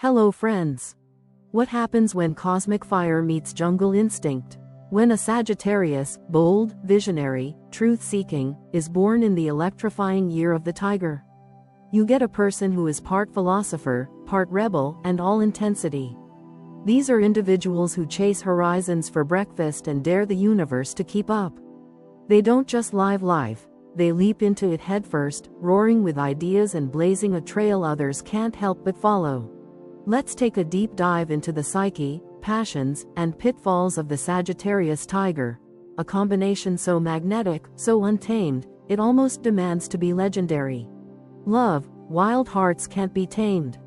Hello friends. What happens when cosmic fire meets jungle instinct? When a Sagittarius, bold, visionary, truth-seeking, is born in the electrifying year of the tiger. You get a person who is part philosopher, part rebel, and all intensity. These are individuals who chase horizons for breakfast and dare the universe to keep up. They don't just live life, they leap into it headfirst, roaring with ideas and blazing a trail others can't help but follow. Let's take a deep dive into the psyche, passions, and pitfalls of the Sagittarius Tiger, a combination so magnetic, so untamed, it almost demands to be legendary. Love, wild hearts can't be tamed.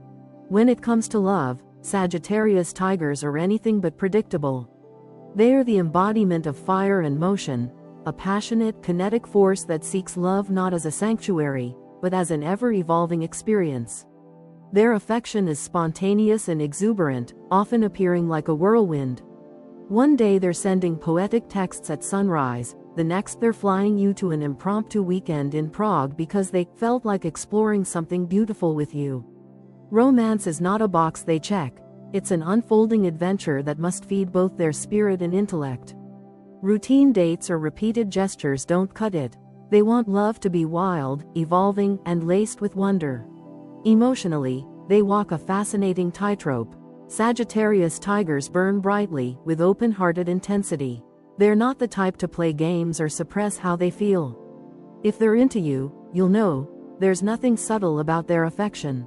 When it comes to love, Sagittarius Tigers are anything but predictable. They are the embodiment of fire and motion, a passionate, kinetic force that seeks love not as a sanctuary, but as an ever-evolving experience. Their affection is spontaneous and exuberant, often appearing like a whirlwind. One day they're sending poetic texts at sunrise, the next they're flying you to an impromptu weekend in Prague because they felt like exploring something beautiful with you. Romance is not a box they check, it's an unfolding adventure that must feed both their spirit and intellect. Routine dates or repeated gestures don't cut it. They want love to be wild, evolving, and laced with wonder. Emotionally, they walk a fascinating tightrope. Sagittarius Tigers burn brightly, with open-hearted intensity. They're not the type to play games or suppress how they feel. If they're into you, you'll know. There's nothing subtle about their affection.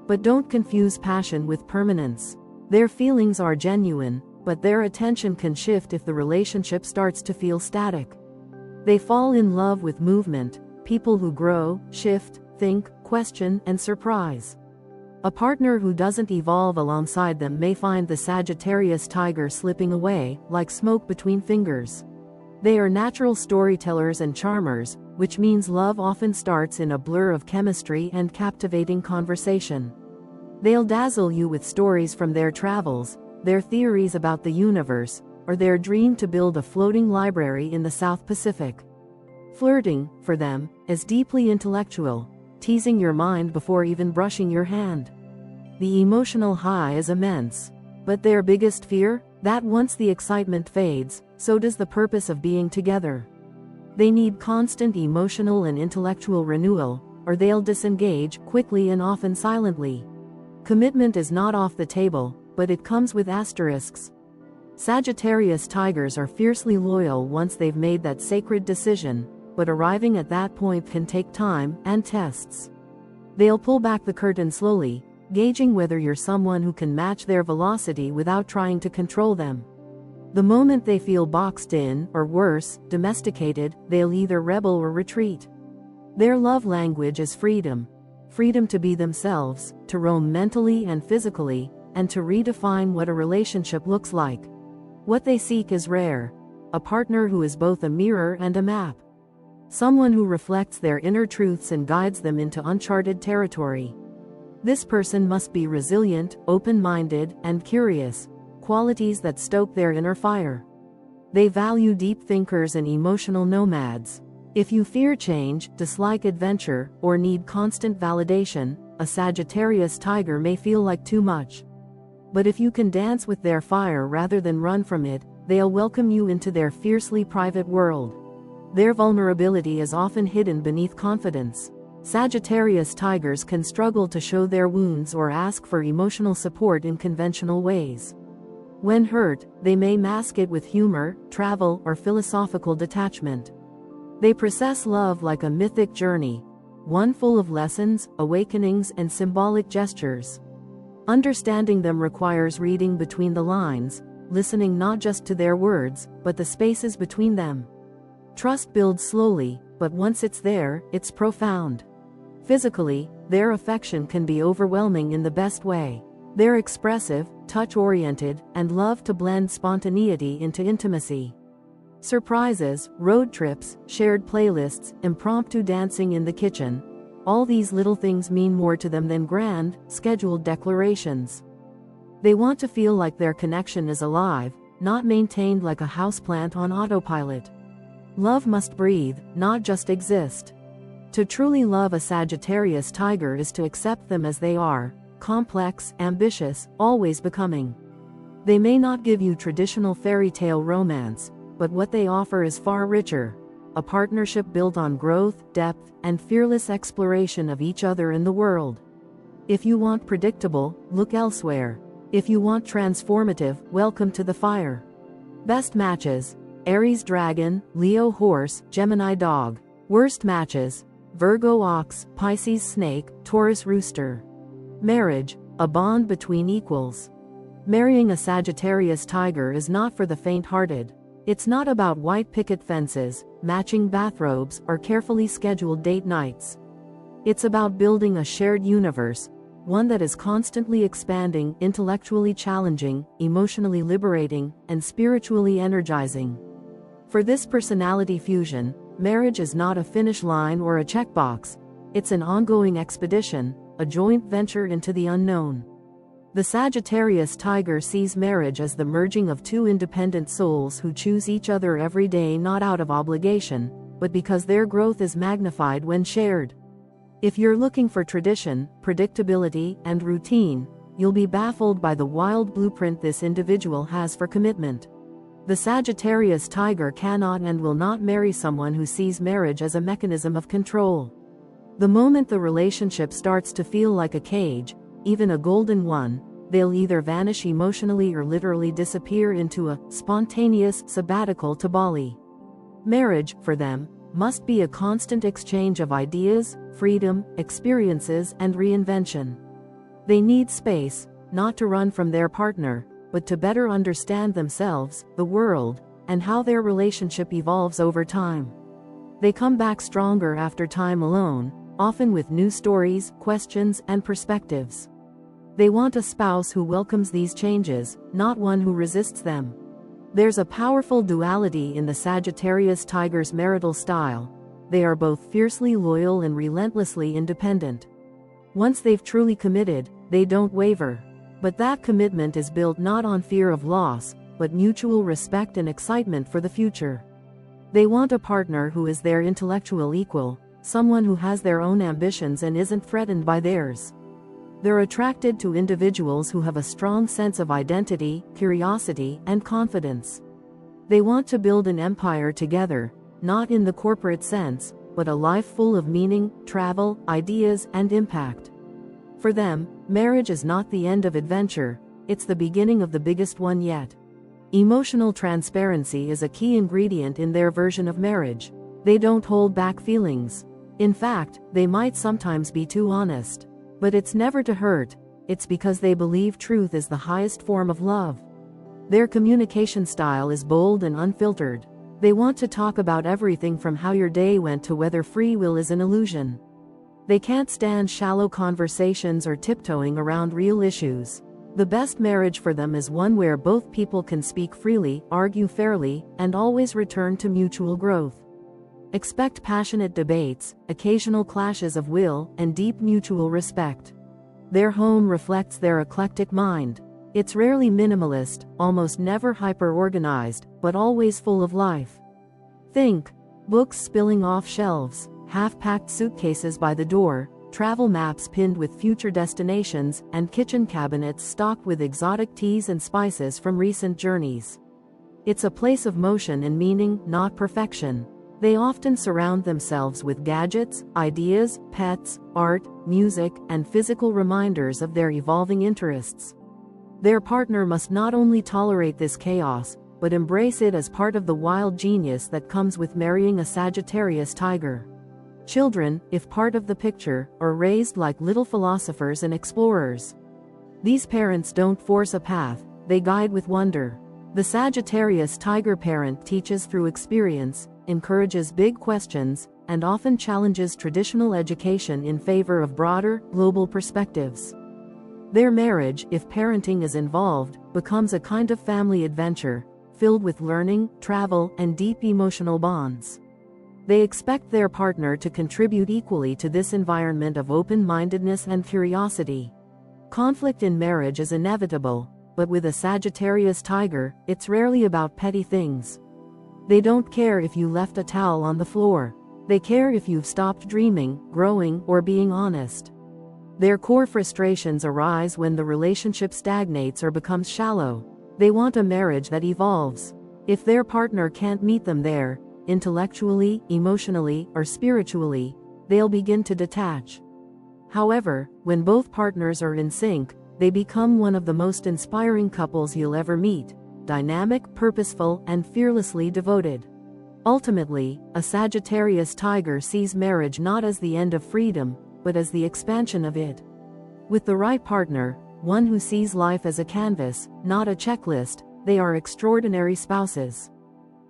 But don't confuse passion with permanence. Their feelings are genuine, but their attention can shift if the relationship starts to feel static. They fall in love with movement, people who grow, shift, think, question, and surprise. A partner who doesn't evolve alongside them may find the Sagittarius Tiger slipping away, like smoke between fingers. They are natural storytellers and charmers, which means love often starts in a blur of chemistry and captivating conversation. They'll dazzle you with stories from their travels, their theories about the universe, or their dream to build a floating library in the South Pacific. Flirting, for them, is deeply intellectual, teasing your mind before even brushing your hand. The emotional high is immense. But their biggest fear? That once the excitement fades, so does the purpose of being together. They need constant emotional and intellectual renewal, or they'll disengage, quickly and often silently. Commitment is not off the table, but it comes with asterisks. Sagittarius Tigers are fiercely loyal once they've made that sacred decision, but arriving at that point can take time and tests. They'll pull back the curtain slowly, gauging whether you're someone who can match their velocity without trying to control them. The moment they feel boxed in, or worse, domesticated, they'll either rebel or retreat. Their love language is freedom. Freedom to be themselves, to roam mentally and physically, and to redefine what a relationship looks like. What they seek is rare. A partner who is both a mirror and a map. Someone who reflects their inner truths and guides them into uncharted territory. This person must be resilient, open-minded, and curious, qualities that stoke their inner fire. They value deep thinkers and emotional nomads. If you fear change, dislike adventure, or need constant validation, a Sagittarius Tiger may feel like too much. But if you can dance with their fire rather than run from it, they'll welcome you into their fiercely private world. Their vulnerability is often hidden beneath confidence. Sagittarius Tigers can struggle to show their wounds or ask for emotional support in conventional ways. When hurt, they may mask it with humor, travel, or philosophical detachment. They process love like a mythic journey, one full of lessons, awakenings, and symbolic gestures. Understanding them requires reading between the lines, listening not just to their words, but the spaces between them. Trust builds slowly, but once it's there, it's profound. Physically, their affection can be overwhelming in the best way. They're expressive, touch-oriented, and love to blend spontaneity into intimacy. Surprises, road trips, shared playlists, impromptu dancing in the kitchen. All these little things mean more to them than grand, scheduled declarations. They want to feel like their connection is alive, not maintained like a houseplant on autopilot. Love must breathe, not just exist. To truly love a Sagittarius Tiger is to accept them as they are, complex, ambitious, always becoming. They may not give you traditional fairy tale romance, but what they offer is far richer. A partnership built on growth, depth, and fearless exploration of each other in the world. If you want predictable, look elsewhere. If you want transformative, welcome to the fire. Best matches: Aries Dragon, Leo Horse, Gemini Dog. Worst matches: Virgo Ox, Pisces Snake, Taurus Rooster. Marriage, a bond between equals. Marrying a Sagittarius Tiger is not for the faint-hearted. It's not about white picket fences, matching bathrobes, or carefully scheduled date nights. It's about building a shared universe, one that is constantly expanding, intellectually challenging, emotionally liberating, and spiritually energizing. For this personality fusion, marriage is not a finish line or a checkbox. It's an ongoing expedition, a joint venture into the unknown. The Sagittarius Tiger sees marriage as the merging of two independent souls who choose each other every day, not out of obligation, but because their growth is magnified when shared. If you're looking for tradition, predictability, and routine, you'll be baffled by the wild blueprint this individual has for commitment. The Sagittarius Tiger cannot and will not marry someone who sees marriage as a mechanism of control. The moment the relationship starts to feel like a cage, even a golden one, they'll either vanish emotionally or literally disappear into a spontaneous sabbatical to Bali. Marriage, for them, must be a constant exchange of ideas, freedom, experiences, and reinvention. They need space, not to run from their partner, but to better understand themselves, the world, and how their relationship evolves over time. They come back stronger after time alone, often with new stories, questions, and perspectives. They want a spouse who welcomes these changes, not one who resists them. There's a powerful duality in the Sagittarius Tiger's marital style. They are both fiercely loyal and relentlessly independent. Once they've truly committed, they don't waver. But that commitment is built not on fear of loss, but mutual respect and excitement for the future. They want a partner who is their intellectual equal, someone who has their own ambitions and isn't threatened by theirs. They're attracted to individuals who have a strong sense of identity, curiosity, and confidence. They want to build an empire together, not in the corporate sense, but a life full of meaning, travel, ideas, and impact. For them, marriage is not the end of adventure, it's the beginning of the biggest one yet. Emotional transparency is a key ingredient in their version of marriage. They don't hold back feelings. In fact, they might sometimes be too honest. But it's never to hurt, it's because they believe truth is the highest form of love. Their communication style is bold and unfiltered. They want to talk about everything from how your day went to whether free will is an illusion. They can't stand shallow conversations or tiptoeing around real issues. The best marriage for them is one where both people can speak freely, argue fairly, and always return to mutual growth. Expect passionate debates, occasional clashes of will, and deep mutual respect. Their home reflects their eclectic mind. It's rarely minimalist, almost never hyper-organized, but always full of life. Think books spilling off shelves, half-packed suitcases by the door, travel maps pinned with future destinations, and kitchen cabinets stocked with exotic teas and spices from recent journeys. It's a place of motion and meaning, not perfection. They often surround themselves with gadgets, ideas, pets, art, music, and physical reminders of their evolving interests. Their partner must not only tolerate this chaos, but embrace it as part of the wild genius that comes with marrying a Sagittarius Tiger. Children, if part of the picture, are raised like little philosophers and explorers. These parents don't force a path, they guide with wonder. The Sagittarius Tiger parent teaches through experience, encourages big questions, and often challenges traditional education in favor of broader, global perspectives. Their marriage, if parenting is involved, becomes a kind of family adventure, filled with learning, travel, and deep emotional bonds. They expect their partner to contribute equally to this environment of open-mindedness and curiosity. Conflict in marriage is inevitable, but with a Sagittarius Tiger, it's rarely about petty things. They don't care if you left a towel on the floor. They care if you've stopped dreaming, growing, or being honest. Their core frustrations arise when the relationship stagnates or becomes shallow. They want a marriage that evolves. If their partner can't meet them there, intellectually, emotionally, or spiritually, they'll begin to detach. However, when both partners are in sync, they become one of the most inspiring couples you'll ever meet, dynamic, purposeful, and fearlessly devoted. Ultimately, a Sagittarius Tiger sees marriage not as the end of freedom, but as the expansion of it. With the right partner, one who sees life as a canvas, not a checklist, they are extraordinary spouses.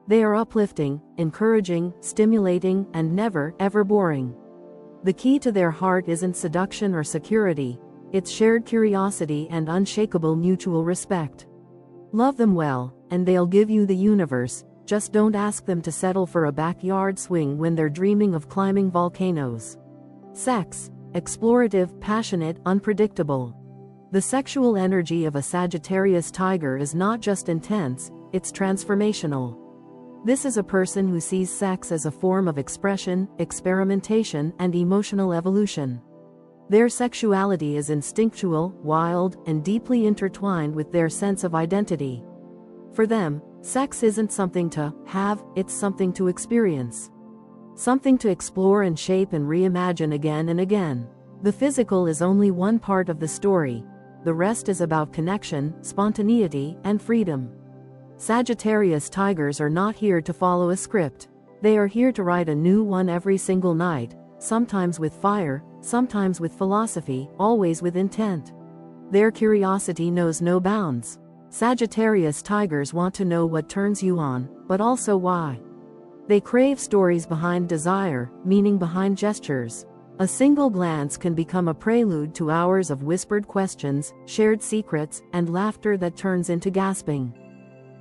They are uplifting, encouraging, stimulating, and never, ever boring. The key to their heart isn't seduction or security, it's shared curiosity and unshakable mutual respect. Love them well, and they'll give you the universe, just don't ask them to settle for a backyard swing when they're dreaming of climbing volcanoes. Sex: explorative, passionate, unpredictable. The sexual energy of a Sagittarius Tiger is not just intense, it's transformational. This is a person who sees sex as a form of expression, experimentation, and emotional evolution. Their sexuality is instinctual, wild, and deeply intertwined with their sense of identity. For them, sex isn't something to have, it's something to experience. Something to explore and shape and reimagine again and again. The physical is only one part of the story. The rest is about connection, spontaneity, and freedom. Sagittarius Tigers are not here to follow a script. They are here to write a new one every single night, sometimes with fire, sometimes with philosophy, always with intent. Their curiosity knows no bounds. Sagittarius Tigers want to know what turns you on, but also why. They crave stories behind desire, meaning behind gestures. A single glance can become a prelude to hours of whispered questions, shared secrets, and laughter that turns into gasping.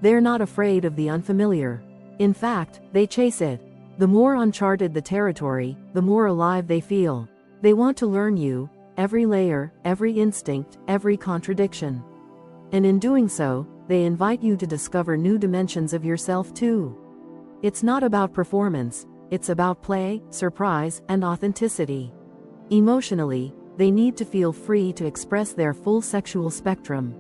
They're not afraid of the unfamiliar. In fact, they chase it. The more uncharted the territory, the more alive they feel. They want to learn you, every layer, every instinct, every contradiction. And in doing so, they invite you to discover new dimensions of yourself too. It's not about performance, it's about play, surprise, and authenticity. Emotionally, they need to feel free to express their full sexual spectrum.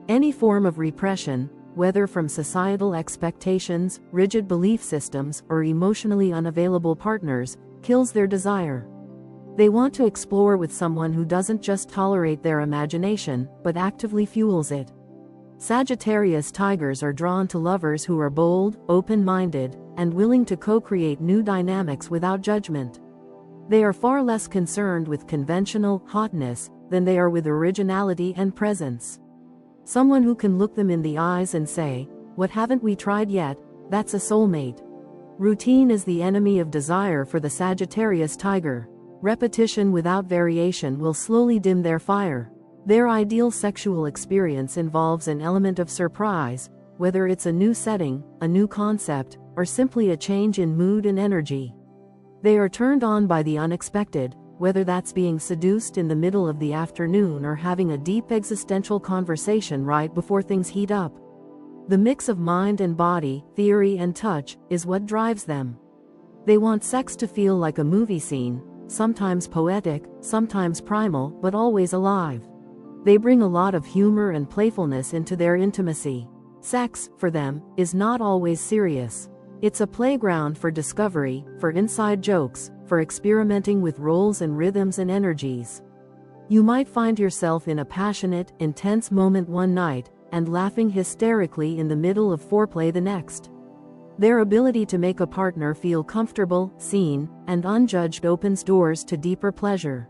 Any form of repression, whether from societal expectations, rigid belief systems, or emotionally unavailable partners, kills their desire. They want to explore with someone who doesn't just tolerate their imagination, but actively fuels it. Sagittarius Tigers are drawn to lovers who are bold, open-minded, and willing to co-create new dynamics without judgment. They are far less concerned with conventional hotness than they are with originality and presence. Someone who can look them in the eyes and say, "What haven't we tried yet?" That's a soulmate. Routine is the enemy of desire for the Sagittarius Tiger. Repetition without variation will slowly dim their fire. Their ideal sexual experience involves an element of surprise, whether it's a new setting, a new concept, or simply a change in mood and energy. They are turned on by the unexpected, whether that's being seduced in the middle of the afternoon or having a deep existential conversation right before things heat up. The mix of mind and body, theory and touch, is what drives them. They want sex to feel like a movie scene, sometimes poetic, sometimes primal, but always alive. They bring a lot of humor and playfulness into their intimacy. Sex, for them, is not always serious. It's a playground for discovery, for inside jokes, for experimenting with roles and rhythms and energies. You might find yourself in a passionate, intense moment one night, and laughing hysterically in the middle of foreplay the next. Their ability to make a partner feel comfortable, seen, and unjudged opens doors to deeper pleasure.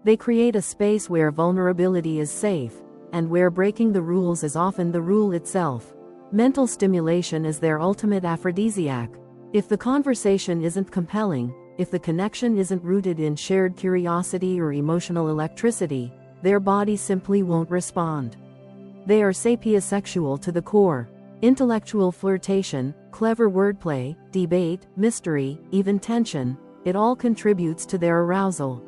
They create a space where vulnerability is safe, and where breaking the rules is often the rule itself. Mental stimulation is their ultimate aphrodisiac. If the conversation isn't compelling, if the connection isn't rooted in shared curiosity or emotional electricity, their body simply won't respond. They are sapiosexual to the core. Intellectual flirtation, clever wordplay, debate, mystery, even tension, it all contributes to their arousal.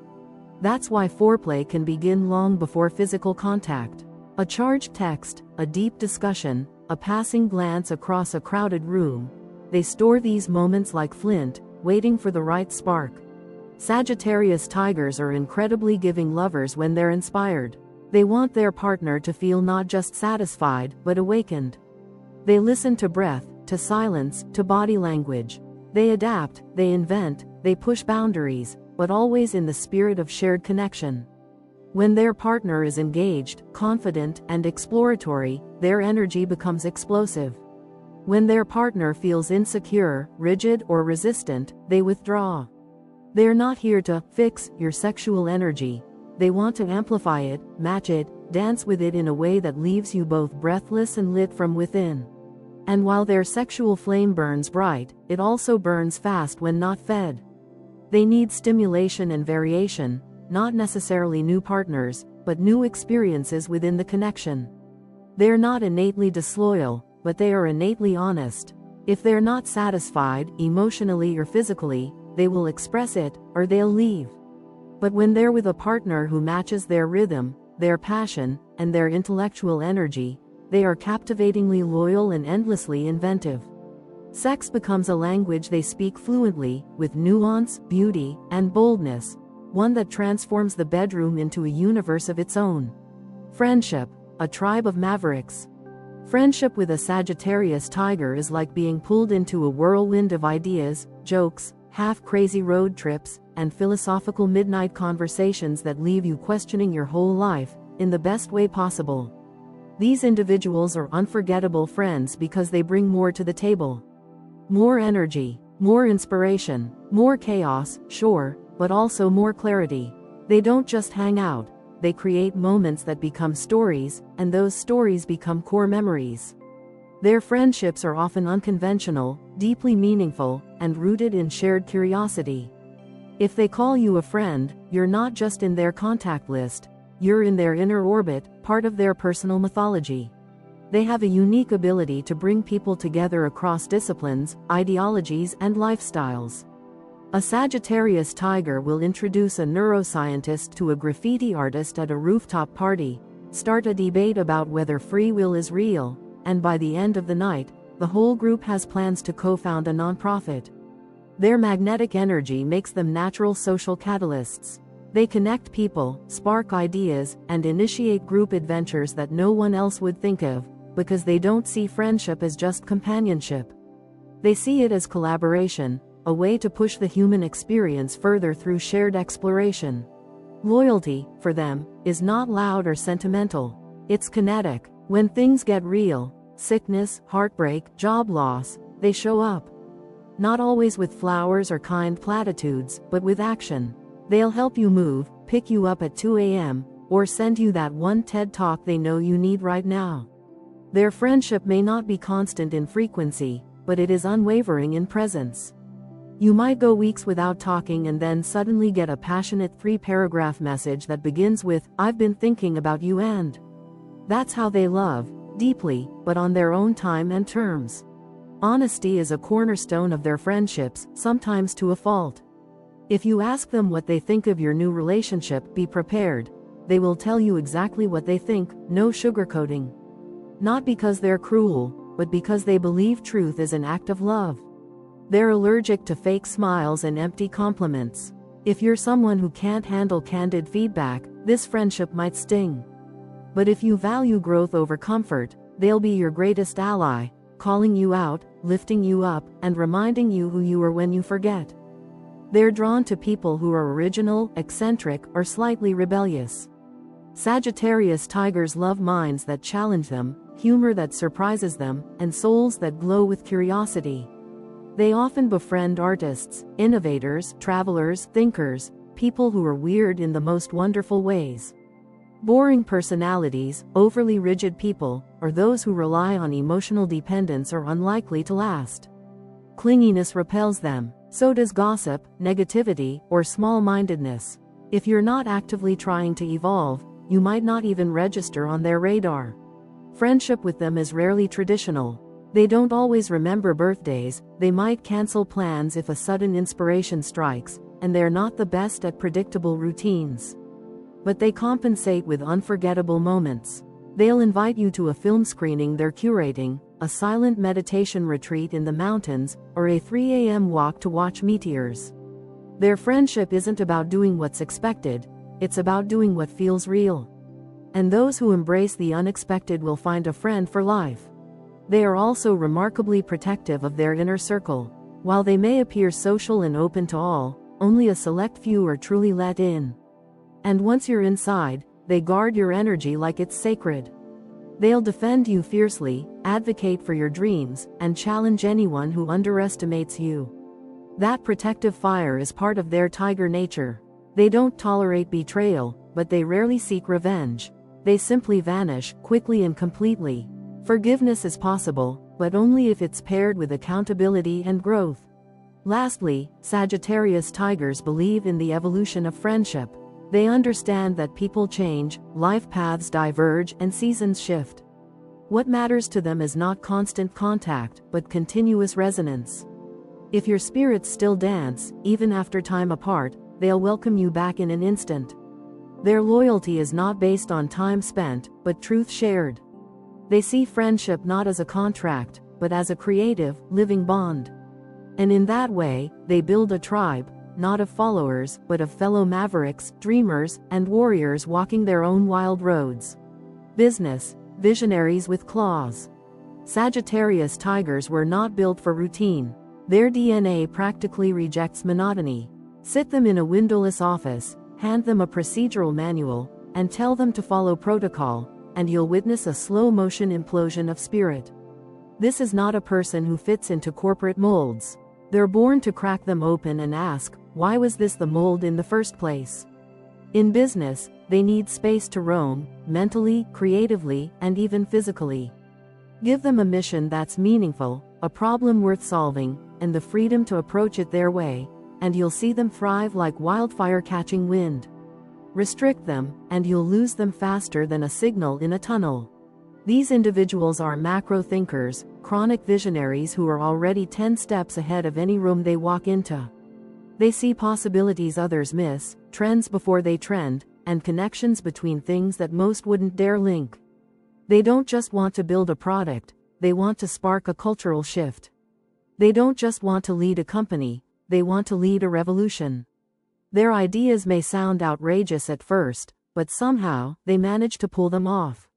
That's why foreplay can begin long before physical contact. A charged text, a deep discussion, a passing glance across a crowded room. They store these moments like flint, waiting for the right spark. Sagittarius Tigers are incredibly giving lovers when they're inspired. They want their partner to feel not just satisfied, but awakened. They listen to breath, to silence, to body language. They adapt, they invent, they push boundaries, but always in the spirit of shared connection. When their partner is engaged, confident, and exploratory, their energy becomes explosive. When their partner feels insecure, rigid, or resistant, they withdraw. They're not here to fix your sexual energy. They want to amplify it, match it, dance with it in a way that leaves you both breathless and lit from within. And while their sexual flame burns bright, it also burns fast when not fed. They need stimulation and variation, not necessarily new partners, but new experiences within the connection. They're not innately disloyal, but they are innately honest. If they're not satisfied, emotionally or physically, they will express it, or they'll leave. But when they're with a partner who matches their rhythm, their passion, and their intellectual energy, they are captivatingly loyal and endlessly inventive. Sex becomes a language they speak fluently, with nuance, beauty, and boldness, one that transforms the bedroom into a universe of its own. Friendship, a tribe of mavericks. Friendship with a Sagittarius Tiger is like being pulled into a whirlwind of ideas, jokes, half-crazy road trips, and philosophical midnight conversations that leave you questioning your whole life, in the best way possible. These individuals are unforgettable friends because they bring more to the table. More energy, more inspiration, more chaos, sure, but also more clarity. They don't just hang out, they create moments that become stories, and those stories become core memories. Their friendships are often unconventional, deeply meaningful, and rooted in shared curiosity. If they call you a friend, you're not just in their contact list, you're in their inner orbit, part of their personal mythology. They have a unique ability to bring people together across disciplines, ideologies, and lifestyles. A Sagittarius Tiger will introduce a neuroscientist to a graffiti artist at a rooftop party, start a debate about whether free will is real, and by the end of the night, the whole group has plans to co-found a nonprofit. Their magnetic energy makes them natural social catalysts. They connect people, spark ideas, and initiate group adventures that no one else would think of, because they don't see friendship as just companionship. They see it as collaboration, a way to push the human experience further through shared exploration. Loyalty, for them, is not loud or sentimental. It's kinetic. When things get real, sickness, heartbreak, job loss, they show up. Not always with flowers or kind platitudes, but with action. They'll help you move, pick you up at 2 a.m., or send you that one TED Talk they know you need right now. Their friendship may not be constant in frequency, but it is unwavering in presence. You might go weeks without talking and then suddenly get a passionate 3-paragraph message that begins with, "I've been thinking about you," and that's how they love, deeply, but on their own time and terms. Honesty is a cornerstone of their friendships, sometimes to a fault. If you ask them what they think of your new relationship, be prepared. They will tell you exactly what they think, no sugarcoating. Not because they're cruel, but because they believe truth is an act of love. They're allergic to fake smiles and empty compliments. If you're someone who can't handle candid feedback, this friendship might sting. But if you value growth over comfort, they'll be your greatest ally, calling you out, lifting you up, and reminding you who you were when you forget. They're drawn to people who are original, eccentric, or slightly rebellious. Sagittarius Tigers love minds that challenge them, humor that surprises them, and souls that glow with curiosity. They often befriend artists, innovators, travelers, thinkers, people who are weird in the most wonderful ways. Boring personalities, overly rigid people, or those who rely on emotional dependence are unlikely to last. Clinginess repels them. So does gossip, negativity, or small-mindedness. If you're not actively trying to evolve, you might not even register on their radar. Friendship with them is rarely traditional. They don't always remember birthdays, they might cancel plans if a sudden inspiration strikes, and they're not the best at predictable routines. But they compensate with unforgettable moments. They'll invite you to a film screening they're curating, a silent meditation retreat in the mountains, or a 3 a.m. walk to watch meteors. Their friendship isn't about doing what's expected, it's about doing what feels real. And those who embrace the unexpected will find a friend for life. They are also remarkably protective of their inner circle. While they may appear social and open to all, only a select few are truly let in. And once you're inside, they guard your energy like it's sacred. They'll defend you fiercely, advocate for your dreams, and challenge anyone who underestimates you. That protective fire is part of their tiger nature. They don't tolerate betrayal, but they rarely seek revenge. They simply vanish, quickly and completely. Forgiveness is possible, but only if it's paired with accountability and growth. Lastly, Sagittarius Tigers believe in the evolution of friendship. They understand that people change, life paths diverge, and seasons shift. What matters to them is not constant contact, but continuous resonance. If your spirits still dance, even after time apart, they'll welcome you back in an instant. Their loyalty is not based on time spent, but truth shared. They see friendship not as a contract, but as a creative, living bond. And in that way, they build a tribe, not of followers, but of fellow mavericks, dreamers, and warriors walking their own wild roads. Business, visionaries with claws. Sagittarius Tigers were not built for routine. Their DNA practically rejects monotony. Sit them in a windowless office, hand them a procedural manual, and tell them to follow protocol, and you'll witness a slow-motion implosion of spirit. This is not a person who fits into corporate molds. They're born to crack them open and ask, why was this the mold in the first place? In business, they need space to roam, mentally, creatively, and even physically. Give them a mission that's meaningful, a problem worth solving, and the freedom to approach it their way, and you'll see them thrive like wildfire catching wind. Restrict them, and you'll lose them faster than a signal in a tunnel. These individuals are macro thinkers, chronic visionaries who are already 10 steps ahead of any room they walk into. They see possibilities others miss, trends before they trend, and connections between things that most wouldn't dare link. They don't just want to build a product, they want to spark a cultural shift. They don't just want to lead a company, they want to lead a revolution. Their ideas may sound outrageous at first, but somehow, they manage to pull them off.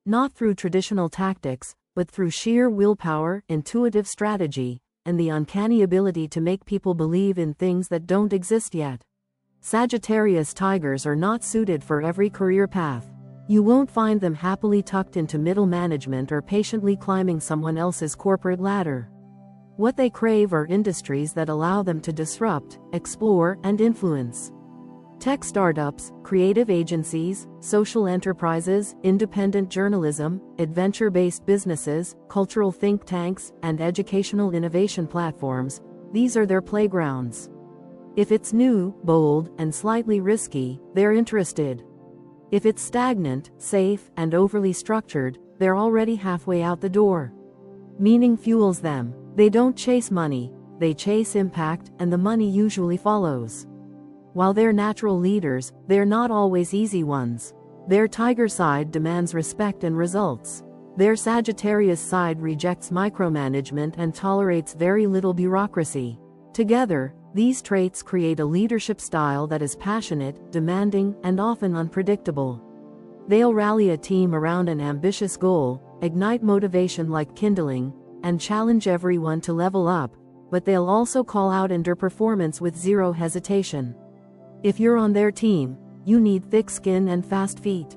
Not through traditional tactics, but through sheer willpower, intuitive strategy, and the uncanny ability to make people believe in things that don't exist yet. Sagittarius Tigers are not suited for every career path. You won't find them happily tucked into middle management or patiently climbing someone else's corporate ladder. What they crave are industries that allow them to disrupt, explore, and influence. Tech startups, creative agencies, social enterprises, independent journalism, adventure-based businesses, cultural think tanks, and educational innovation platforms, these are their playgrounds. If it's new, bold, and slightly risky, they're interested. If it's stagnant, safe, and overly structured, they're already halfway out the door. Meaning fuels them. They don't chase money, they chase impact, and the money usually follows. While they're natural leaders, they're not always easy ones. Their tiger side demands respect and results. Their Sagittarius side rejects micromanagement and tolerates very little bureaucracy. Together, these traits create a leadership style that is passionate, demanding, and often unpredictable. They'll rally a team around an ambitious goal, ignite motivation like kindling, and challenge everyone to level up, but they'll also call out underperformance with zero hesitation. If you're on their team, you need thick skin and fast feet.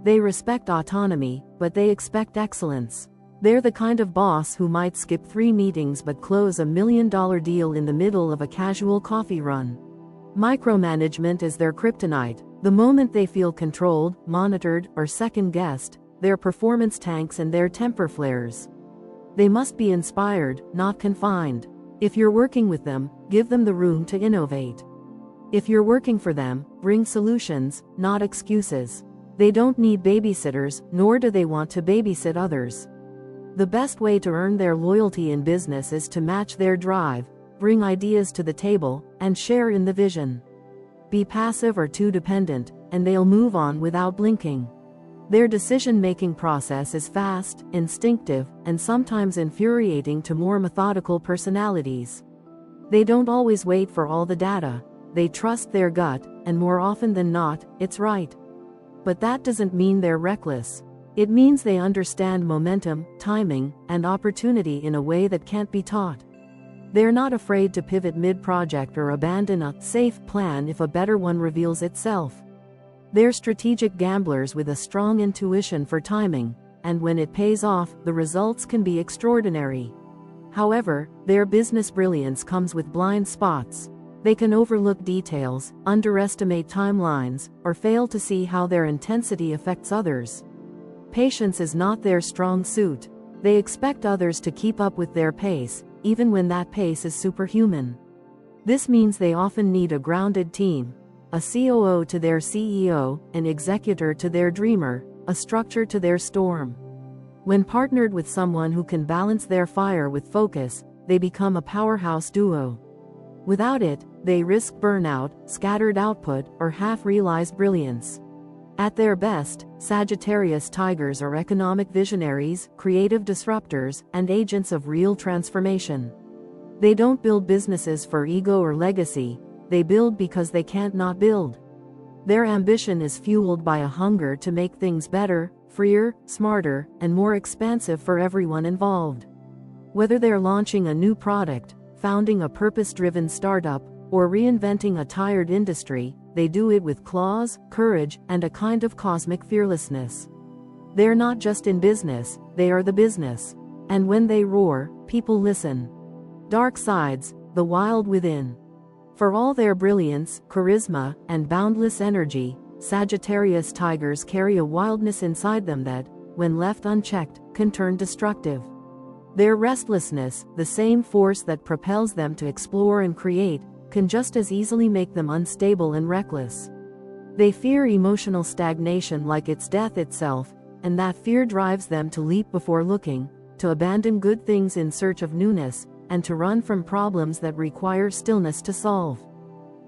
They respect autonomy, but they expect excellence. They're the kind of boss who might skip 3 meetings but close $1 million deal in the middle of a casual coffee run. Micromanagement is their kryptonite. The moment they feel controlled, monitored, or second-guessed, their performance tanks and their temper flares. They must be inspired, not confined. If you're working with them, give them the room to innovate. If you're working for them, bring solutions, not excuses. They don't need babysitters, nor do they want to babysit others. The best way to earn their loyalty in business is to match their drive, bring ideas to the table, and share in the vision. Be passive or too dependent, and they'll move on without blinking. Their decision-making process is fast, instinctive, and sometimes infuriating to more methodical personalities. They don't always wait for all the data, they trust their gut, and more often than not, it's right. But that doesn't mean they're reckless. It means they understand momentum, timing, and opportunity in a way that can't be taught. They're not afraid to pivot mid-project or abandon a safe plan if a better one reveals itself. They're strategic gamblers with a strong intuition for timing, and when it pays off, the results can be extraordinary. However, their business brilliance comes with blind spots. They can overlook details, underestimate timelines, or fail to see how their intensity affects others. Patience is not their strong suit. They expect others to keep up with their pace, even when that pace is superhuman. This means they often need a grounded team, a COO to their CEO, an executor to their dreamer, a structure to their storm. When partnered with someone who can balance their fire with focus, they become a powerhouse duo. Without it, they risk burnout, scattered output, or half-realized brilliance. At their best, Sagittarius Tigers are economic visionaries, creative disruptors, and agents of real transformation. They don't build businesses for ego or legacy, they build because they can't not build. Their ambition is fueled by a hunger to make things better, freer, smarter, and more expansive for everyone involved. Whether they're launching a new product, founding a purpose-driven startup, or reinventing a tired industry, they do it with claws, courage, and a kind of cosmic fearlessness. They're not just in business, they are the business. And when they roar, people listen. Dark sides, the wild within. For all their brilliance, charisma, and boundless energy, Sagittarius Tigers carry a wildness inside them that, when left unchecked, can turn destructive. Their restlessness, the same force that propels them to explore and create, can just as easily make them unstable and reckless. They fear emotional stagnation like it's death itself, and that fear drives them to leap before looking, to abandon good things in search of newness, and to run from problems that require stillness to solve.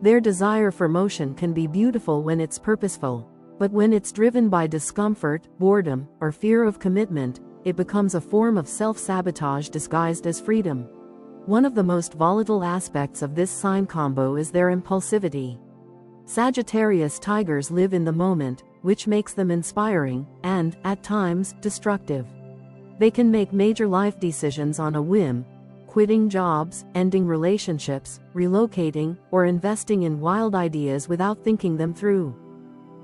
Their desire for motion can be beautiful when it's purposeful, but when it's driven by discomfort, boredom, or fear of commitment, it becomes a form of self-sabotage disguised as freedom. One of the most volatile aspects of this sign combo is their impulsivity. Sagittarius Tigers live in the moment, which makes them inspiring, and, at times, destructive. They can make major life decisions on a whim, quitting jobs, ending relationships, relocating, or investing in wild ideas without thinking them through.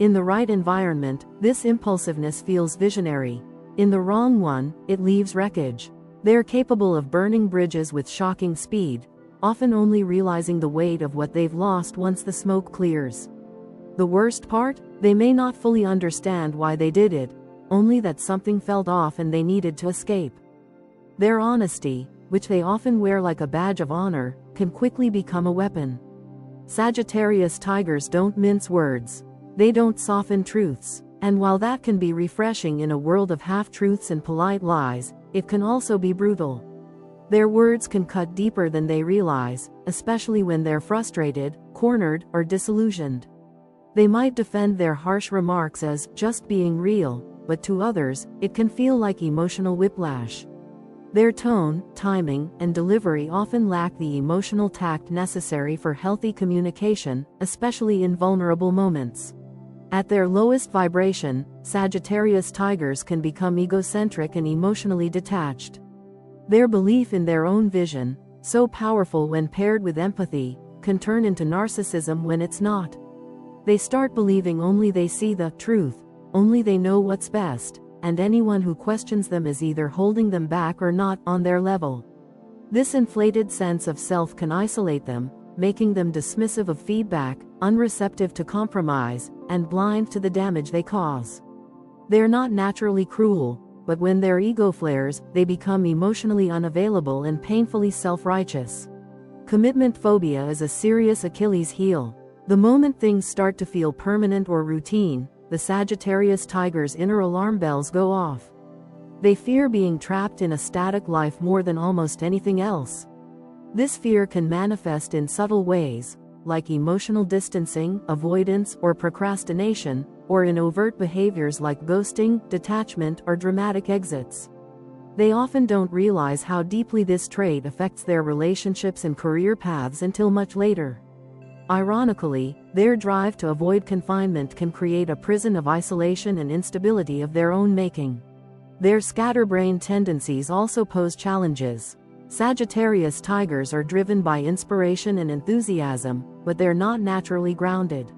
In the right environment, this impulsiveness feels visionary. In the wrong one, it leaves wreckage. They're capable of burning bridges with shocking speed, often only realizing the weight of what they've lost once the smoke clears. The worst part? They may not fully understand why they did it, only that something felt off and they needed to escape. Their honesty, which they often wear like a badge of honor, can quickly become a weapon. Sagittarius Tigers don't mince words. They don't soften truths. And while that can be refreshing in a world of half-truths and polite lies, it can also be brutal. Their words can cut deeper than they realize, especially when they're frustrated, cornered, or disillusioned. They might defend their harsh remarks as just being real, but to others, it can feel like emotional whiplash. Their tone, timing, and delivery often lack the emotional tact necessary for healthy communication, especially in vulnerable moments. At their lowest vibration, Sagittarius Tigers can become egocentric and emotionally detached. Their belief in their own vision, so powerful when paired with empathy, can turn into narcissism when it's not. They start believing only they see the truth, only they know what's best, and anyone who questions them is either holding them back or not on their level. This inflated sense of self can isolate them, making them dismissive of feedback, unreceptive to compromise, and blind to the damage they cause. They're not naturally cruel, but when their ego flares, they become emotionally unavailable and painfully self-righteous. Commitment phobia is a serious Achilles heel. The moment things start to feel permanent or routine, the Sagittarius Tigers' inner alarm bells go off. They fear being trapped in a static life more than almost anything else. This fear can manifest in subtle ways, like emotional distancing, avoidance, or procrastination, or in overt behaviors like ghosting, detachment, or dramatic exits. They often don't realize how deeply this trait affects their relationships and career paths until much later. Ironically, their drive to avoid confinement can create a prison of isolation and instability of their own making. Their scatterbrained tendencies also pose challenges. Sagittarius Tigers are driven by inspiration and enthusiasm, but they're not naturally grounded.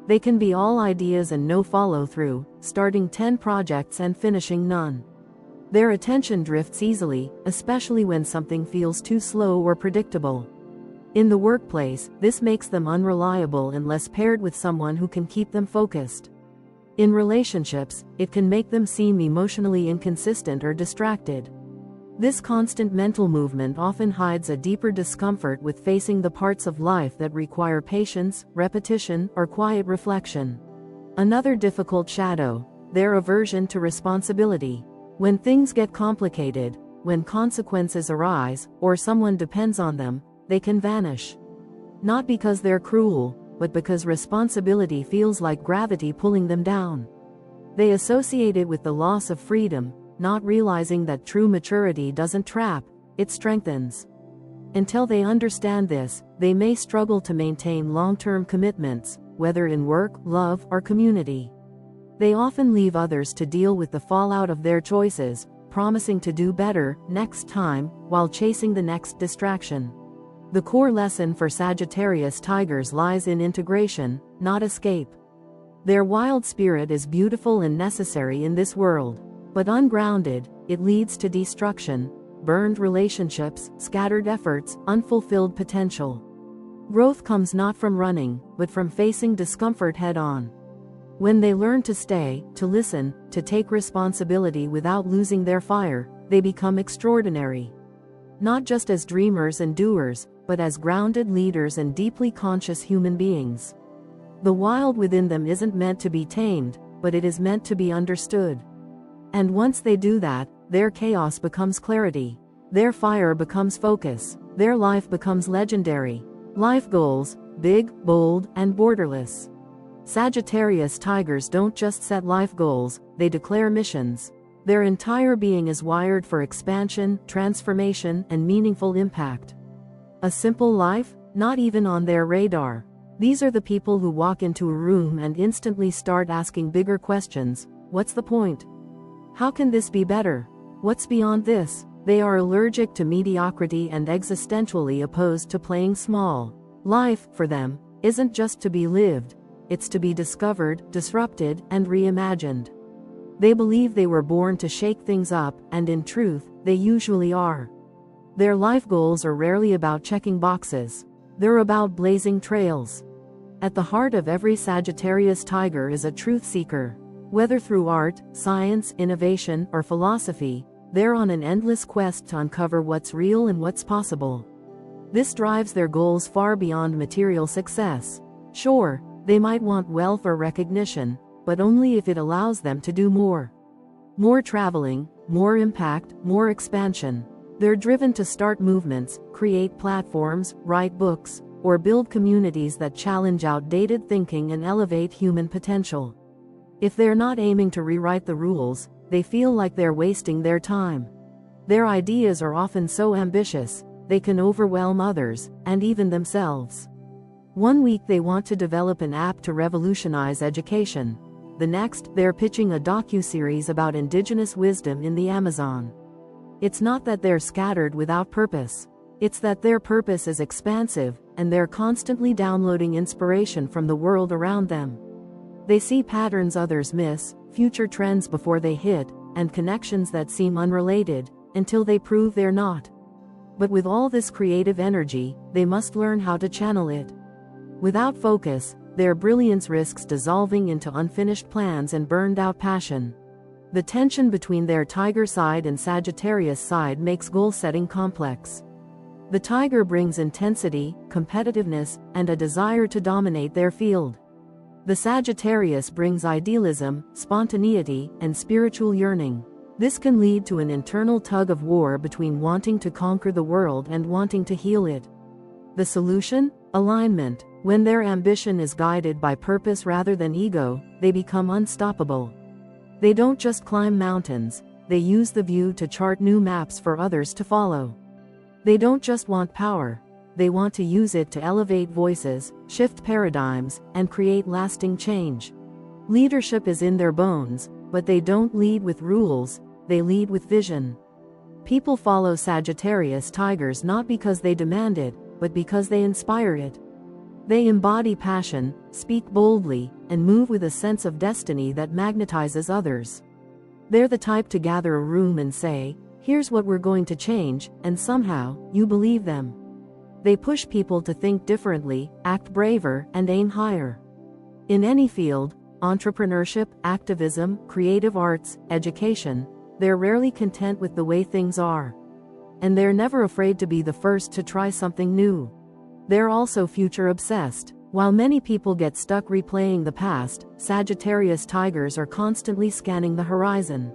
They can be all ideas and no follow-through, starting 10 projects and finishing none. Their attention drifts easily, especially when something feels too slow or predictable. In the workplace, this makes them unreliable unless paired with someone who can keep them focused. In relationships, it can make them seem emotionally inconsistent or distracted. This constant mental movement often hides a deeper discomfort with facing the parts of life that require patience, repetition, or quiet reflection. Another difficult shadow, their aversion to responsibility. When things get complicated, when consequences arise, or someone depends on them, they can vanish. Not because they're cruel, but because responsibility feels like gravity pulling them down. They associate it with the loss of freedom, not realizing that true maturity doesn't trap, it strengthens. Until they understand this, they may struggle to maintain long-term commitments, whether in work, love, or community. They often leave others to deal with the fallout of their choices, promising to do better next time, while chasing the next distraction. The core lesson for Sagittarius Tigers lies in integration, not escape. Their wild spirit is beautiful and necessary in this world. But ungrounded, it leads to destruction, burned relationships, scattered efforts, unfulfilled potential. Growth comes not from running, but from facing discomfort head-on. When they learn to stay, to listen, to take responsibility without losing their fire, they become extraordinary. Not just as dreamers and doers, but as grounded leaders and deeply conscious human beings. The wild within them isn't meant to be tamed, but it is meant to be understood. And once they do that, their chaos becomes clarity. Their fire becomes focus. Their life becomes legendary. Life goals, big, bold, and borderless. Sagittarius Tigers don't just set life goals, they declare missions. Their entire being is wired for expansion, transformation, and meaningful impact. A simple life? Not even on their radar. These are the people who walk into a room and instantly start asking bigger questions. What's the point? How can this be better? What's beyond this? They are allergic to mediocrity and existentially opposed to playing small. Life, for them, isn't just to be lived, it's to be discovered, disrupted, and reimagined. They believe they were born to shake things up, and in truth, they usually are. Their life goals are rarely about checking boxes. They're about blazing trails. At the heart of every Sagittarius Tiger is a truth seeker. Whether through art, science, innovation, or philosophy, they're on an endless quest to uncover what's real and what's possible. This drives their goals far beyond material success. Sure, they might want wealth or recognition, but only if it allows them to do more. More traveling, more impact, more expansion. They're driven to start movements, create platforms, write books, or build communities that challenge outdated thinking and elevate human potential. If they're not aiming to rewrite the rules, they feel like they're wasting their time. Their ideas are often so ambitious, they can overwhelm others, and even themselves. One week they want to develop an app to revolutionize education. The next, they're pitching a docuseries about indigenous wisdom in the Amazon. It's not that they're scattered without purpose. It's that their purpose is expansive, and they're constantly downloading inspiration from the world around them. They see patterns others miss, future trends before they hit, and connections that seem unrelated, until they prove they're not. But with all this creative energy, they must learn how to channel it. Without focus, their brilliance risks dissolving into unfinished plans and burned-out passion. The tension between their Tiger side and Sagittarius side makes goal-setting complex. The Tiger brings intensity, competitiveness, and a desire to dominate their field. The Sagittarius brings idealism, spontaneity, and spiritual yearning. This can lead to an internal tug-of-war between wanting to conquer the world and wanting to heal it. The solution? Alignment. When their ambition is guided by purpose rather than ego, they become unstoppable. They don't just climb mountains, they use the view to chart new maps for others to follow. They don't just want power, they want to use it to elevate voices, shift paradigms, and create lasting change. Leadership is in their bones, but they don't lead with rules, they lead with vision. People follow Sagittarius Tigers not because they demand it, but because they inspire it. They embody passion, speak boldly, and move with a sense of destiny that magnetizes others. They're the type to gather a room and say, "Here's what we're going to change," and somehow, you believe them. They push people to think differently, act braver, and aim higher. In any field, entrepreneurship, activism, creative arts, education, they're rarely content with the way things are. And they're never afraid to be the first to try something new. They're also future-obsessed. While many people get stuck replaying the past, Sagittarius Tigers are constantly scanning the horizon.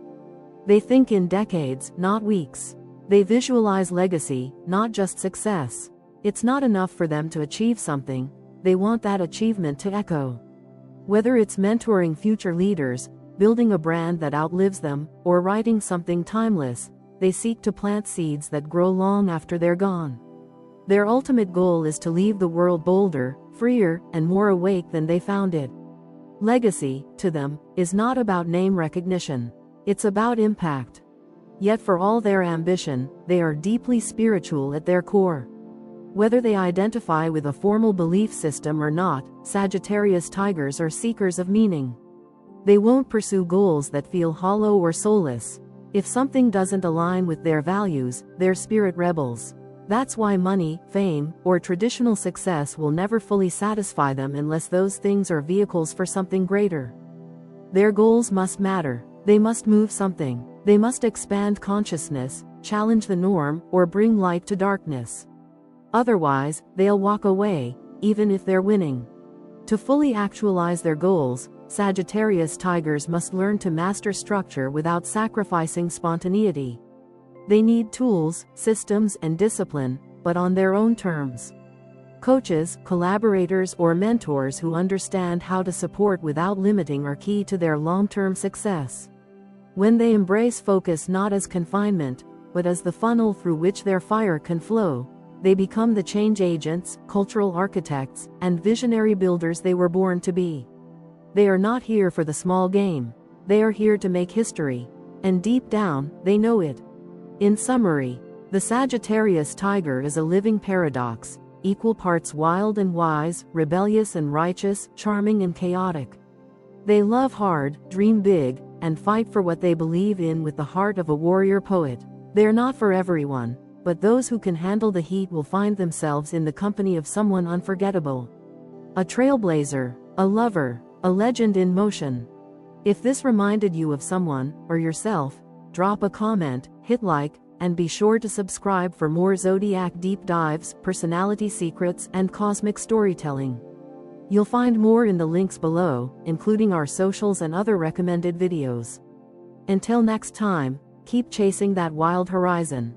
They think in decades, not weeks. They visualize legacy, not just success. It's not enough for them to achieve something, they want that achievement to echo. Whether it's mentoring future leaders, building a brand that outlives them, or writing something timeless, they seek to plant seeds that grow long after they're gone. Their ultimate goal is to leave the world bolder, freer, and more awake than they found it. Legacy, to them, is not about name recognition. It's about impact. Yet for all their ambition, they are deeply spiritual at their core. Whether they identify with a formal belief system or not, Sagittarius Tigers are seekers of meaning. They won't pursue goals that feel hollow or soulless. If something doesn't align with their values, they're spirit rebels. That's why money, fame, or traditional success will never fully satisfy them unless those things are vehicles for something greater. Their goals must matter. They must move something. They must expand consciousness, challenge the norm, or bring light to darkness. Otherwise, they'll walk away, even if they're winning. To fully actualize their goals, Sagittarius Tigers must learn to master structure without sacrificing spontaneity. They need tools, systems, and discipline, but on their own terms. Coaches, collaborators, or mentors who understand how to support without limiting are key to their long-term success. When they embrace focus not as confinement, but as the funnel through which their fire can flow, they become the change agents, cultural architects, and visionary builders they were born to be. They are not here for the small game. They are here to make history. And deep down, they know it. In summary, the Sagittarius Tiger is a living paradox, equal parts wild and wise, rebellious and righteous, charming and chaotic. They love hard, dream big, and fight for what they believe in with the heart of a warrior poet. They're not for everyone, but those who can handle the heat will find themselves in the company of someone unforgettable. A trailblazer, a lover, a legend in motion. If this reminded you of someone, or yourself, drop a comment, hit like, and be sure to subscribe for more Zodiac deep dives, personality secrets, and cosmic storytelling. You'll find more in the links below, including our socials and other recommended videos. Until next time, keep chasing that wild horizon.